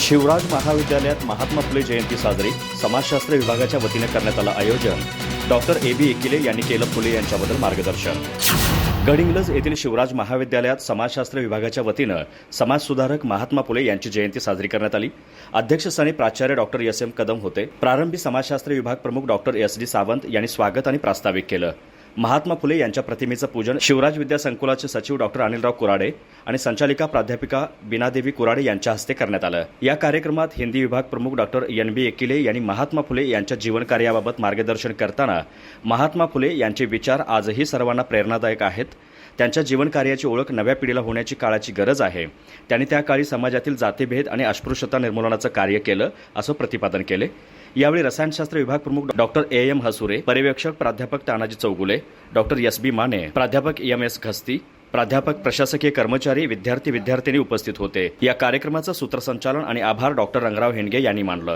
शिवराज महाविद्यालयात महात्मा फुले जयंती साजरी. समाजशास्त्र विभागाच्या वतीने करण्यात आलं आयोजन. Doctor AB. एकिले यांनी केलं फुले यांच्याबद्दल मार्गदर्शन. गडिंग्लज येथील शिवराज महाविद्यालयात समाजशास्त्र विभागाच्या वतीनं समाजसुधारक महात्मा फुले यांची जयंती साजरी करण्यात आली. अध्यक्षस्थानी प्राचार्य डॉक्टर एस.एम. कदम होते. प्रारंभी समाजशास्त्र विभाग प्रमुख डॉक्टर एस.डी. सावंत यांनी स्वागत आणि प्रास्ताविक केलं. महात्मा फुले यांच्या प्रतिमेचं पूजन शिवराज विद्या संकुलाचे सचिव डॉक्टर अनिलराव कुराडे आणि संचालिका प्राध्यापिका बीनादेवी कुराडे यांच्या हस्ते करण्यात आलं. या कार्यक्रमात हिंदी विभाग प्रमुख डॉक्टर एन.बी. एकिले यांनी महात्मा फुले यांच्या जीवनकार्याबाबत मार्गदर्शन करताना महात्मा फुले यांचे विचार आजही सर्वांना प्रेरणादायक आहेत. त्यांच्या जीवनकार्याची ओळख नव्या पिढीला होण्याची काळाची गरज आहे. त्यांनी त्या काळी समाजातील जातीभेद आणि अस्पृश्यता निर्मूलनाचं कार्य केलं असं प्रतिपादन केले. यावेळी रसायनशास्त्र विभाग प्रमुख डॉक्टर ए.एम. हसुरे, पर्यवेक्षक प्राध्यापक तानाजी चौगुले, डॉक्टर एस.बी. माने, प्राध्यापक एम.एस. घस्ती, प्राध्यापक प्रशासकीय कर्मचारी, विद्यार्थी विद्यार्थिनी उपस्थित होते. या कार्यक्रमाचं सूत्रसंचालन आणि आभार डॉक्टर रंगराव हेंडगे यांनी मानलं.